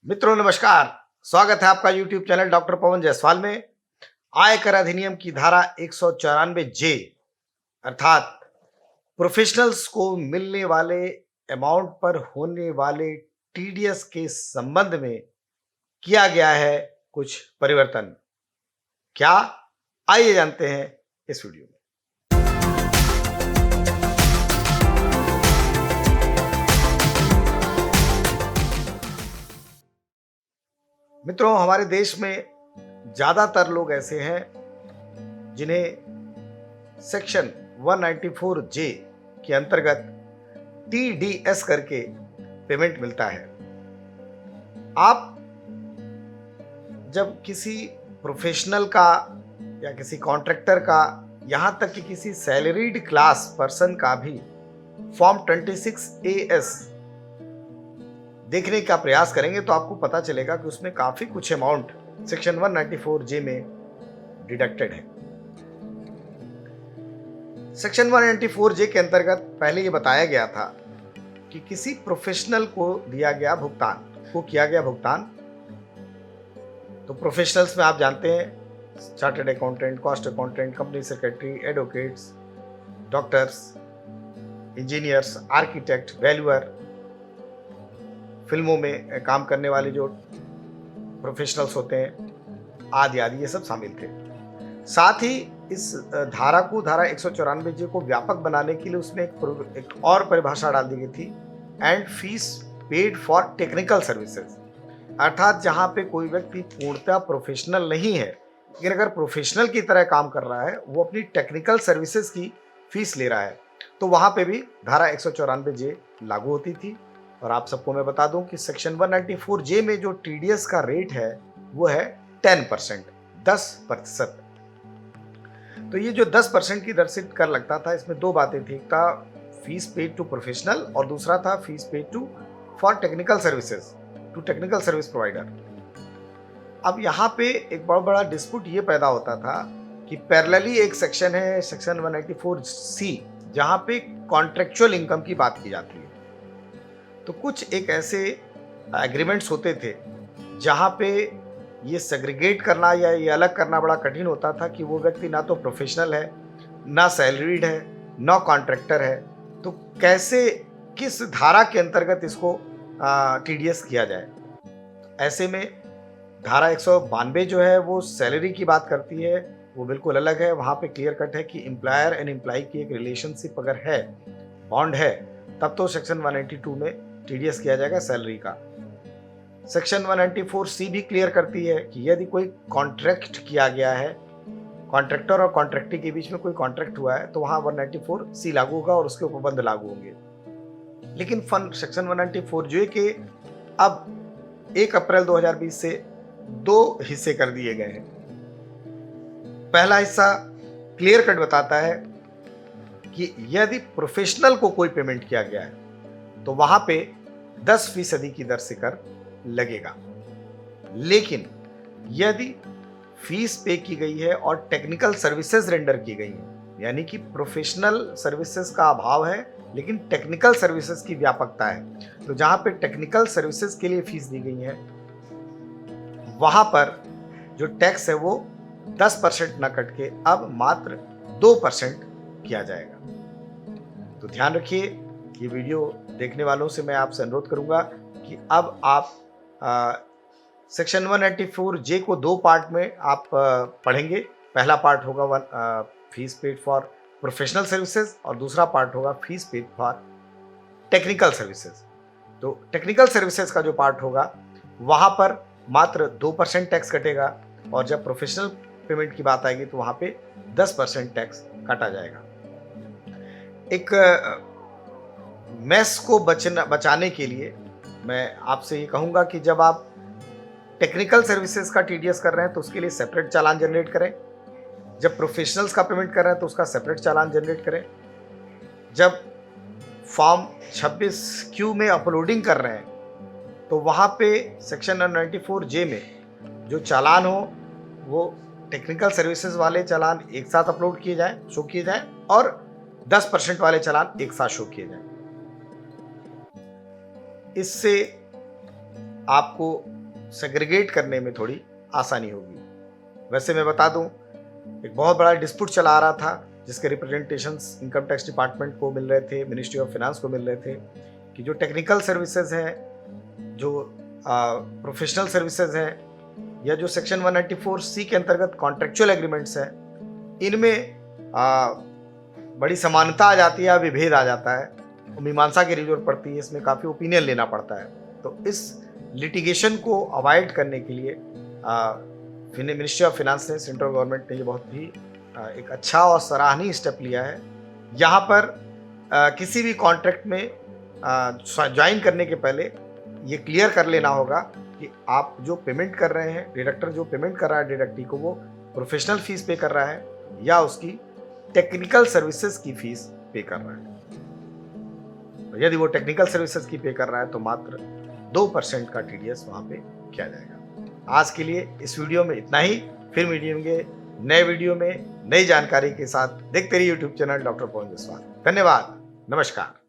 मित्रों नमस्कार। स्वागत है आपका YouTube channel doctor Pawan Jaiswal में। आयकर अधिनियम की धारा 194 जे अर्थात प्रोफेशनल्स को मिलने वाले अमाउंट पर होने वाले टीडीएस के संबंध में किया गया है कुछ परिवर्तन। क्या? आइए जानते हैं इस वीडियो में। मित्रों, हमारे देश में ज्यादातर लोग ऐसे हैं जिन्हें सेक्शन 194 जे के अंतर्गत टीडीएस करके पेमेंट मिलता है। आप जब किसी प्रोफेशनल का या किसी कॉन्ट्रैक्टर का, यहां तक कि किसी सैलरीड क्लास पर्सन का भी फॉर्म 26AS देखने का प्रयास करेंगे तो आपको पता चलेगा कि उसमें काफी कुछ अमाउंट सेक्शन 194 जे में डिडक्टेड है। सेक्शन 194 जे के अंतर्गत पहले ये बताया गया था कि किसी प्रोफेशनल को किया गया भुगतान, तो प्रोफेशनल्स में आप जानते हैं chartered accountant, cost accountant, company secretary, advocates, doctors, engineers, architect, valuer, फिल्मों में काम करने वाले जो प्रोफेशनल्स होते हैं आदि आदि, ये सब शामिल थे। साथ ही इस धारा 194 जे को व्यापक बनाने के लिए उसमें एक और परिभाषा डाल दी गई थी, and fees paid for technical services. अर्थात जहां पे कोई व्यक्ति पूर्णतः प्रोफेशनल नहीं है लेकिन अगर प्रोफेशनल की तरह काम कर रहा है, वो अपनी टेक्निकल सर्विसेज की फीस ले रहा है, तो वहां पे भी धारा 194 जे लागू होती थी। और आप सबको मैं बता दूं कि सेक्शन 194 जे में जो टीडीएस का रेट है वो है 10%, 10%। तो ये जो 10% की दर से कर लगता था, इसमें दो बातें थी। एक था फीस पेड टू प्रोफेशनल और दूसरा था fees paid to for technical services to technical service provider. अब यहाँ पे एक बहुत बड़ा डिस्प्यूट ये पैदा होता था कि पैरेलली एक सेक्शन है, सेक्शन 194C, जहाँ पे कॉन्ट्रेक्चुअल इनकम की बात की जाती है। तो कुछ एक ऐसे एग्रीमेंट्स होते थे जहाँ पे ये सेग्रीगेट करना या ये अलग करना बड़ा कठिन होता था कि वो व्यक्ति ना तो प्रोफेशनल है, ना सैलरीड है, ना कॉन्ट्रैक्टर है, तो कैसे, किस धारा के अंतर्गत इसको टीडीएस किया जाए। ऐसे में धारा 192 जो है वो सैलरी की बात करती है, वो बिल्कुल अलग है। वहाँ पे क्लियर कट है कि एम्प्लॉयर एंड एम्प्लॉय की एक रिलेशनशिप अगर है, बॉन्ड है, तब तो सेक्शन 192 में टीडीएस किया जाएगा सैलरी का। सेक्शन 194C भी क्लियर करती है कि यदि कोई कॉन्ट्रैक्ट किया गया है, कॉन्ट्रैक्टर और कॉन्ट्रैक्टी के बीच में कोई कॉन्ट्रैक्ट हुआ है, तो वहां 194C लागू होगा और उसके उपबंध लागू होंगे। लेकिन सेक्शन 194 जे के अब 1 अप्रैल 2020 से दो हिस्से कर दिए गए हैं। पहला हिस्सा क्लियर कट बताता है कि यदि प्रोफेशनल को कोई पेमेंट किया गया है तो वहां पे 10% की दर से कर लगेगा। लेकिन यदि फीस पे की गई है और टेक्निकल सर्विसेज रेंडर की गई हैं, यानी कि प्रोफेशनल सर्विसेज का अभाव है लेकिन टेक्निकल सर्विसेज की व्यापकता है, तो जहां पे टेक्निकल सर्विसेज के लिए फीस दी गई है वहां पर जो टैक्स है वो 10% न कट के अब मात्र 2% किया जाएगा। तो ध्यान रखिए, ये वीडियो देखने वालों से मैं आपसे अनुरोध करूंगा कि अब आप सेक्शन 194 जे को दो पार्ट में आप पढ़ेंगे। पहला पार्ट होगा fees paid for professional services और दूसरा पार्ट होगा fees paid for technical services. तो टेक्निकल सर्विसेज का जो पार्ट होगा वहां पर मात्र 2% टैक्स कटेगा और जब प्रोफेशनल पेमेंट की बात आएगी तो वहां पे 10% टैक्स काटा जाएगा। एक मेस को बचाने के लिए मैं आपसे ये कहूँगा कि जब आप टेक्निकल सर्विसेज का टीडीएस कर रहे हैं तो उसके लिए सेपरेट चालान जनरेट करें। जब प्रोफेशनल्स का पेमेंट कर रहे हैं तो उसका सेपरेट चालान जनरेट करें। जब फॉर्म 26Q में अपलोडिंग कर रहे हैं तो वहाँ पे सेक्शन 194 जे में जो चालान हो वो टेक्निकल सर्विसेज वाले चालान एक साथ अपलोड किए जाएं, शो किए जाएं, और 10% वाले चालान एक साथ शो किए जाएं। इससे आपको सेग्रीगेट करने में थोड़ी आसानी होगी। वैसे मैं बता दूं, एक बहुत बड़ा डिस्प्यूट चला आ रहा था जिसके रिप्रेजेंटेशंस इनकम टैक्स डिपार्टमेंट को मिल रहे थे, मिनिस्ट्री ऑफ फाइनेंस को मिल रहे थे कि जो टेक्निकल सर्विसेज हैं, जो प्रोफेशनल सर्विसेज हैं, या जो सेक्शन 194C के अंतर्गत कॉन्ट्रेक्चुअल एग्रीमेंट्स हैं, इनमें बड़ी समानता आ जाती है, विभेद आ जाता है, मीमांसा की जरूरत पड़ती है, इसमें काफ़ी ओपिनियन लेना पड़ता है। तो इस लिटिगेशन को अवॉइड करने के लिए मिनिस्ट्री ऑफ फाइनेंस ने, सेंट्रल गवर्नमेंट ने ये बहुत ही एक अच्छा और सराहनीय स्टेप लिया है। यहाँ पर किसी भी कॉन्ट्रैक्ट में ज्वाइन करने के पहले ये क्लियर कर लेना होगा कि आप जो पेमेंट कर रहे हैं, डिडक्टर जो पेमेंट कर रहा है डिडक्टी को, वो प्रोफेशनल फीस पे कर रहा है या उसकी टेक्निकल सर्विसेज की फीस पे कर रहा है। तो यदि वो टेक्निकल सर्विसेज की पे कर रहा है तो मात्र 2% का TDS वहाँ पे किया जाएगा। आज के लिए इस वीडियो में इतना ही। फिर मिलेंगे नए वीडियो में नई जानकारी के साथ। देखते रहिए YouTube channel doctor Pawan Jaiswal. धन्यवाद, नमस्कार।